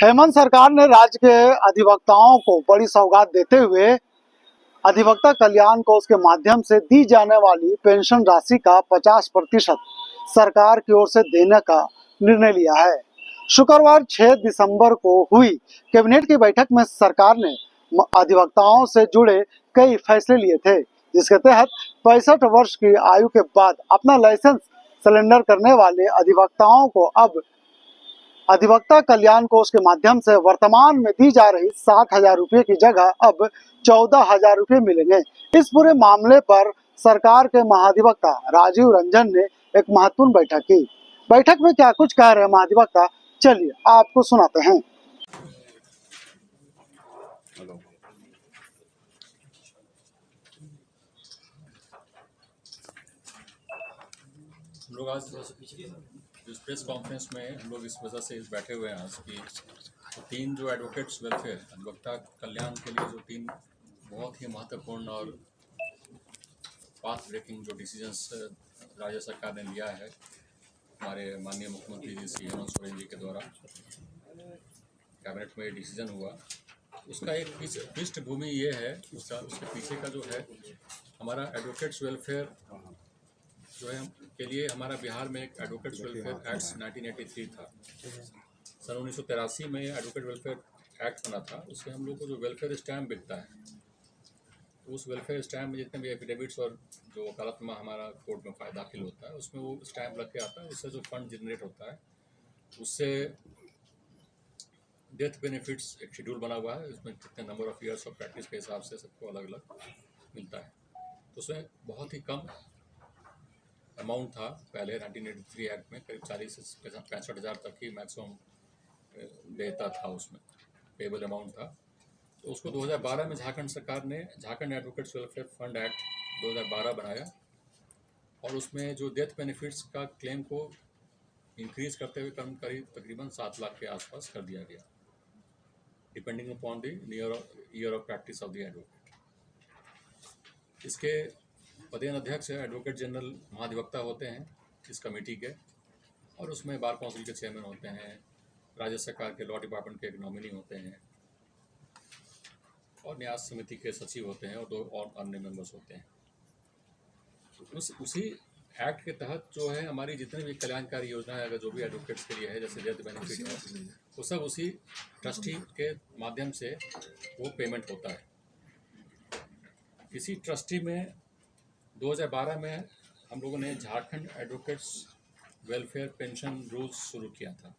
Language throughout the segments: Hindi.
हेमंत सरकार ने राज्य के अधिवक्ताओं को बड़ी सौगात देते हुए अधिवक्ता कल्याण कोष के माध्यम से दी जाने वाली पेंशन राशि का 50% सरकार की ओर से देने का निर्णय लिया है। शुक्रवार 6 दिसंबर को हुई कैबिनेट की बैठक में सरकार ने अधिवक्ताओं से जुड़े कई फैसले लिए थे, जिसके तहत 65 वर्ष की आयु के बाद अपना लाइसेंस सिलेंडर करने वाले अधिवक्ताओं को अब अधिवक्ता कल्याण कोष के माध्यम से वर्तमान में दी जा रही 7,000 रुपये की जगह अब 14,000 रुपये मिलेंगे। इस पूरे मामले पर सरकार के महाधिवक्ता राजीव रंजन ने एक महत्वपूर्ण बैठक की। बैठक में क्या कुछ कह रहे महाधिवक्ता, चलिए आपको सुनाते हैं। हम लोग आज इस प्रेस कॉन्फ्रेंस में हम लोग इस वजह से बैठे हुए हैं आज कि तीन जो एडवोकेट्स वेलफेयर अधिवक्ता कल्याण के लिए जो तीन बहुत ही महत्वपूर्ण और पाथ ब्रेकिंग जो डिसीजंस राज्य सरकार ने लिया है, हमारे माननीय मुख्यमंत्री जी श्री हेमंत सोरेन जी के द्वारा कैबिनेट में डिसीजन हुआ, उसका एक पृष्ठभूमि ये है, उसके पीछे का जो है हमारा एडवोकेट्स वेलफेयर जो है के लिए हमारा बिहार में एक एडवोकेट्स वेलफेयर एक्ट 1983 था। सन 1983 में एडवोकेट वेलफेयर एक्ट बना था। उससे हम लोग को जो वेलफेयर स्टैम्प बिकता है, तो उस वेलफेयर स्टैम्प में जितने भी एफिडेविट्स और जो वकालतनामा हमारा कोर्ट में फायदा दाखिल होता है, उसमें वो स्टैम्प लग के आता है। उससे जो फंड जनरेट होता है, उससे डेथ बेनिफिट्स एक शेड्यूल बना हुआ है, उसमें कितने number of years of practice के हिसाब से सबको अलग अलग मिलता है। तो उसमें बहुत ही कम अमाउंट था पहले 1983 एक्ट में, करीब 40 से 65 हज़ार तक ही मैक्सिमम देता था, उसमें पेबल अमाउंट था। तो उसको 2012 में झारखंड सरकार ने Jharkhand advocates welfare fund act 2012 बनाया और उसमें जो डेथ बेनिफिट्स का क्लेम को इंक्रीज करते हुए करीब तकरीबन 7 लाख के आसपास कर दिया गया, depending upon the year of practice of the advocate. इसके पदेन अध्यक्ष एडवोकेट जनरल महाधिवक्ता होते हैं इस कमेटी के, और उसमें बार काउंसिल के चेयरमैन होते हैं, राज्य सरकार के लॉ डिपार्टमेंट के एक नॉमिनी होते हैं, और न्यास समिति के सचिव होते हैं, और 2 और अन्य मेंबर्स होते हैं। उसी एक्ट के तहत जो है हमारी जितनी भी कल्याणकारी योजनाएं अगर जो भी एडवोकेट्स के लिए है, जैसे डेथ बेनिफिट है, वो सब उसी ट्रस्टी के माध्यम से वो पेमेंट होता है। इसी ट्रस्टी में 2012 में हम लोगों ने Jharkhand advocates welfare pension rules शुरू किया था।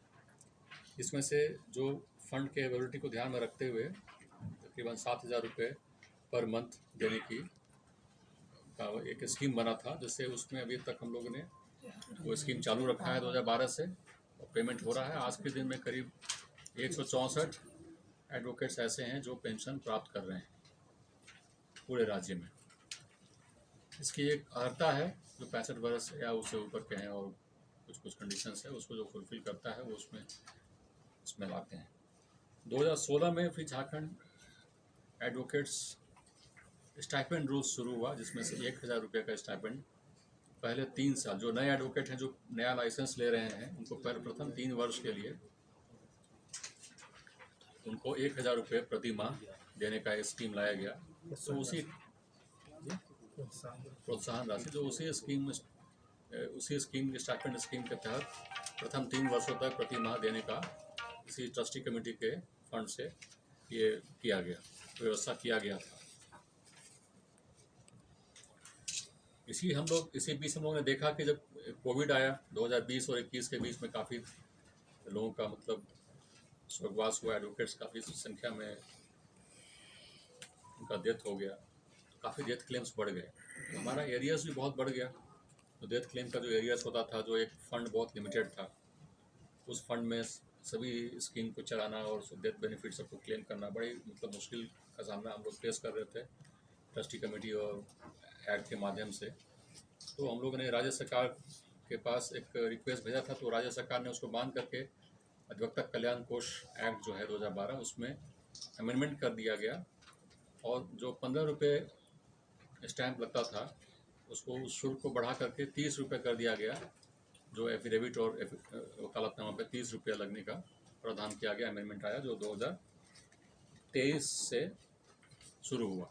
इसमें से जो फंड के एबिलिटी को ध्यान में रखते हुए तकरीबन 7,000 रुपये पर मंथ देने की एक स्कीम बना था, जिससे उसमें अभी तक हम लोगों ने वो स्कीम चालू रखा है 2012 से, और पेमेंट हो रहा है। आज के दिन में करीब 164 एडवोकेट्स ऐसे हैं जो पेंशन प्राप्त कर रहे हैं पूरे राज्य में। इसकी एक अर्हता है, जो 65 वर्ष या उससे ऊपर के हैं और कुछ कंडीशंस है, उसको जो फुलफिल करता है वो उसमें लाते हैं। 2016 में फिर झारखंड एडवोकेट्स स्टाइपेंड रूल्स शुरू हुआ, जिसमें से 1,000 रुपये का स्टाइपेंड पहले 3 साल, जो नए एडवोकेट हैं जो नया लाइसेंस ले रहे हैं, उनको प्रथम 3 वर्ष के लिए उनको 1,000 रुपये प्रति माह देने का एक स्कीम लाया गया। तो उसी प्रोत्साहन राशि जो उसी स्कीम स्टाइपेंड स्कीम के तहत प्रथम 3 वर्षों तक प्रति माह देने का इसी ट्रस्टी कमेटी के फंड से ये व्यवस्था किया गया था। इसी बीच हम लोगों ने देखा कि जब कोविड आया 2020 और 21 के बीच में, काफ़ी लोगों का मतलब स्वर्गवास हुआ, एडवोकेट्स काफ़ी संख्या में उनका डेथ हो गया, काफ़ी डेथ क्लेम्स बढ़ गए, हमारा एरियाज भी बहुत बढ़ गया। तो डेथ क्लेम का जो एरियाज होता था, जो एक फ़ंड बहुत लिमिटेड था, उस फंड में सभी स्कीम को चलाना और डेथ बेनिफिट सबको क्लेम करना बड़ी मतलब मुश्किल का सामना हम लोग फेस कर रहे थे ट्रस्टी कमेटी और एक्ट के माध्यम से। तो हम लोगों ने राज्य सरकार के पास एक रिक्वेस्ट भेजा था, तो राज्य सरकार ने उसको मान करके अधिवक्ता कल्याण कोष एक्ट जो है 2012, उसमें अमेंडमेंट कर दिया गया, और जो 15 रुपये स्टैंप लगता था उसको उस शुल्क को बढ़ा करके 30 रुपये कर दिया गया, जो एफिडेविट और वकालतनामा पे 30 रुपया लगने का प्रावधान किया गया, अमेंडमेंट आया जो 2023 से शुरू हुआ।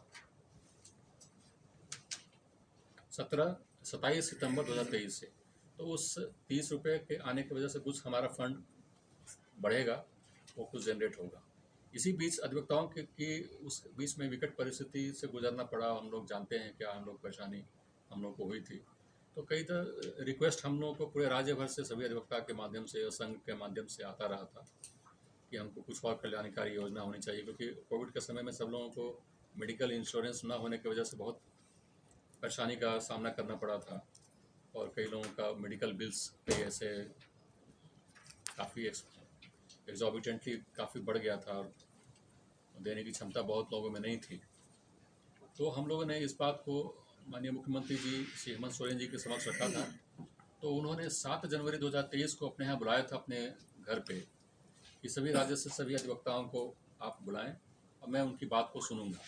27 सितंबर 2023 से। तो उस 30 रुपये के आने की वजह से कुछ हमारा फंड बढ़ेगा, वो कुछ जनरेट होगा। इसी बीच अधिवक्ताओं की उस बीच में विकट परिस्थिति से गुजरना पड़ा। हम लोग जानते हैं क्या हम लोग परेशानी हम लोग को हुई थी। तो कई तरह रिक्वेस्ट हम लोगों को पूरे राज्य भर से सभी अधिवक्ता के माध्यम से, संघ के माध्यम से आता रहा था कि हमको कुछ और कल्याणकारी योजना होनी चाहिए, क्योंकि कोविड के समय में सब लोगों को मेडिकल इंश्योरेंस ना होने की वजह से बहुत परेशानी का सामना करना पड़ा था। और कई लोगों का मेडिकल बिल्स कई ऐसे काफ़ी एग्जॉर्बिटेंटली काफ़ी बढ़ गया था और देने की क्षमता बहुत लोगों में नहीं थी। तो हम लोगों ने इस बात को माननीय मुख्यमंत्री जी श्री हेमंत सोरेन जी के समक्ष रखा था। तो उन्होंने 7 जनवरी 2023 को अपने यहाँ बुलाया था अपने घर पे कि सभी राज्य से सभी अधिवक्ताओं को आप बुलाएं और मैं उनकी बात को सुनूंगा।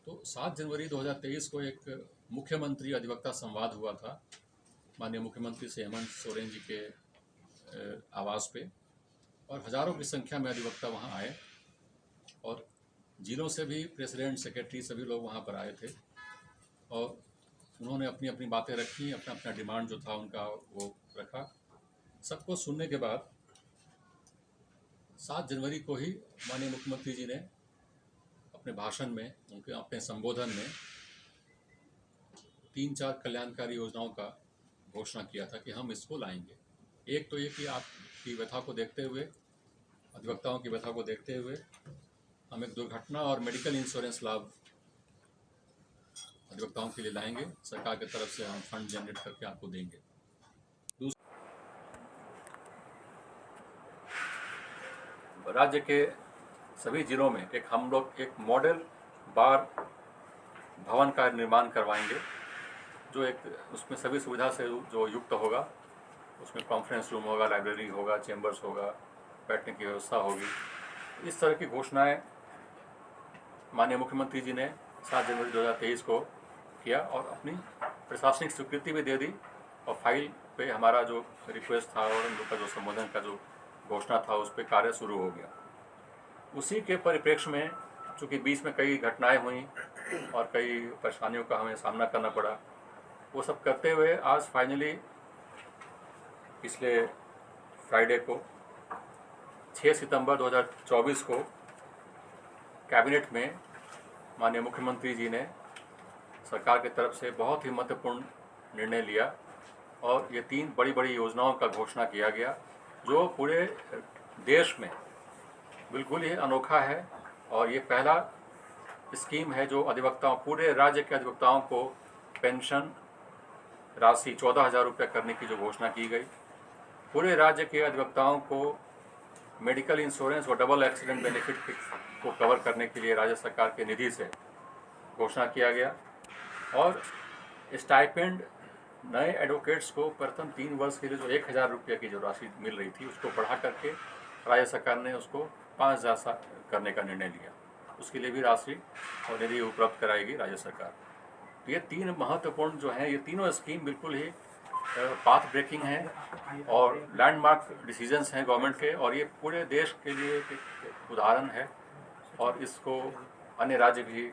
तो 7 जनवरी 2023 को एक मुख्यमंत्री अधिवक्ता संवाद हुआ था माननीय मुख्यमंत्री श्री हेमंत सोरेन जी के आवास पे, और हज़ारों की संख्या में अधिवक्ता वहाँ आए और जिलों से भी प्रेसिडेंट, सेक्रेटरी सभी लोग वहाँ पर आए थे और उन्होंने अपनी अपनी बातें रखी, अपना अपना डिमांड जो था उनका वो रखा। सबको सुनने के बाद 7 जनवरी को ही माननीय मुख्यमंत्री जी ने अपने भाषण में, उनके अपने संबोधन में 3-4 कल्याणकारी योजनाओं का घोषणा किया था कि हम इसको लाएंगे। एक तो ये कि आपकी व्यथा को देखते हुए, अधिवक्ताओं की व्यथा को देखते हुए हम एक दुर्घटना और मेडिकल इंश्योरेंस लाभ अधिवक्ताओं के लिए लाएंगे। सरकार की तरफ से हम फंड जनरेट करके आपको देंगे। राज्य के सभी जिलों में हम लोग एक मॉडल बार भवन का निर्माण करवाएंगे, जो एक उसमें सभी सुविधा से जो युक्त होगा। उसमें कॉन्फ्रेंस रूम होगा, लाइब्रेरी होगा, चेंबर्स होगा, बैठने की व्यवस्था होगी। इस तरह की घोषणाएं माननीय मुख्यमंत्री जी ने 7 जनवरी 2023 को किया और अपनी प्रशासनिक स्वीकृति भी दे दी और फाइल पे हमारा जो रिक्वेस्ट था और उन लोग का जो संबोधन का जो घोषणा था उस पर कार्य शुरू हो गया। उसी के परिप्रेक्ष्य में चूँकि बीच में कई घटनाएं हुई और कई परेशानियों का हमें सामना करना पड़ा, वो सब करते हुए आज फाइनली पिछले फ्राइडे को 6 सितंबर 2024 को कैबिनेट में माननीय मुख्यमंत्री जी ने सरकार की तरफ से बहुत ही महत्वपूर्ण निर्णय लिया और ये 3 बड़ी बड़ी योजनाओं का घोषणा किया गया, जो पूरे देश में बिल्कुल ही अनोखा है। और ये पहला स्कीम है जो अधिवक्ताओं, पूरे राज्य के अधिवक्ताओं को पेंशन राशि 14,000 रुपये करने की जो घोषणा की गई। पूरे राज्य के अधिवक्ताओं को मेडिकल इंश्योरेंस और डबल एक्सीडेंट बेनिफिट को कवर करने के लिए राज्य सरकार के निधि से घोषणा किया गया। और स्टाइपेंड नए एडवोकेट्स को प्रथम 3 वर्ष के लिए जो 1,000 रुपये की जो राशि मिल रही थी उसको बढ़ा करके राज्य सरकार ने उसको 5,000 करने का निर्णय लिया। उसके लिए भी राशि और निधि उपलब्ध कराएगी राज्य सरकार। तो ये 3 महत्वपूर्ण जो हैं, ये तीनों स्कीम बिल्कुल ही पाथ ब्रेकिंग हैं और लैंडमार्क डिसीजंस हैं गवर्नमेंट के, और ये पूरे देश के लिए एक उदाहरण है और इसको अन्य राज्य भी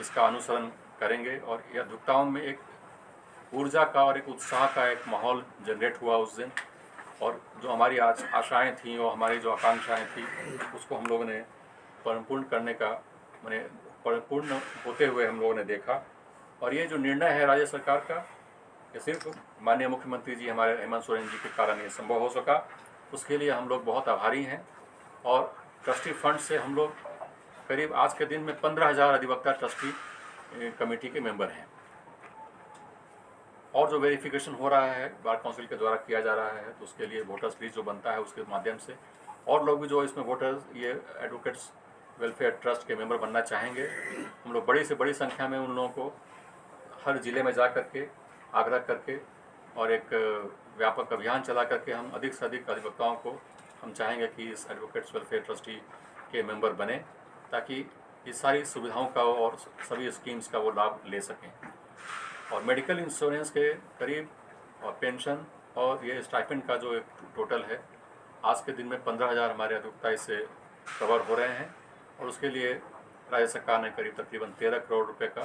इसका अनुसरण करेंगे। और यह अधिवक्ताओं में एक ऊर्जा का और एक उत्साह का एक माहौल जनरेट हुआ उस दिन, और जो हमारी आज आशाएँ थीं और हमारी जो आकांक्षाएँ थी उसको हम लोगों ने परिपूर्ण करने का, मैंने परिपूर्ण होते हुए हम लोगों ने देखा। और ये जो निर्णय है राज्य सरकार का, ये सिर्फ माननीय मुख्यमंत्री जी हमारे हेमंत सोरेन जी के कारण ये संभव हो सका। उसके लिए हम लोग बहुत आभारी हैं। और ट्रस्टी फंड से हम लोग करीब आज के दिन में 15,000 अधिवक्ता ट्रस्टी कमेटी के मेंबर हैं। और जो वेरिफिकेशन हो रहा है बार काउंसिल के द्वारा किया जा रहा है, तो उसके लिए वोटर्स लिस्ट जो बनता है उसके माध्यम से और लोग भी जो इसमें वोटर्स, ये एडवोकेट्स वेलफेयर ट्रस्ट के मेंबर बनना चाहेंगे, हम लोग बड़ी से बड़ी संख्या में उन लोगों को हर ज़िले में जा करके आग्रह करके और एक व्यापक अभियान चला करके हम अधिक से अधिक अधिवक्ताओं को हम चाहेंगे कि इस एडवोकेट्स वेलफेयर ट्रस्टी के मेंबर बने, ताकि इस सारी सुविधाओं का और सभी स्कीम्स का वो लाभ ले सकें। और मेडिकल इंश्योरेंस के करीब और पेंशन और ये स्टाइपेंड का जो एक टोटल है आज के दिन में 15,000 हमारे अधिवक्ता इससे कवर हो रहे हैं और उसके लिए राज्य सरकार ने करीब तकरीबन 13 करोड़ रुपए का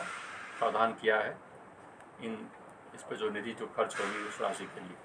प्रावधान किया है इस पर जो निधि जो खर्च होगी उस राशि के लिए।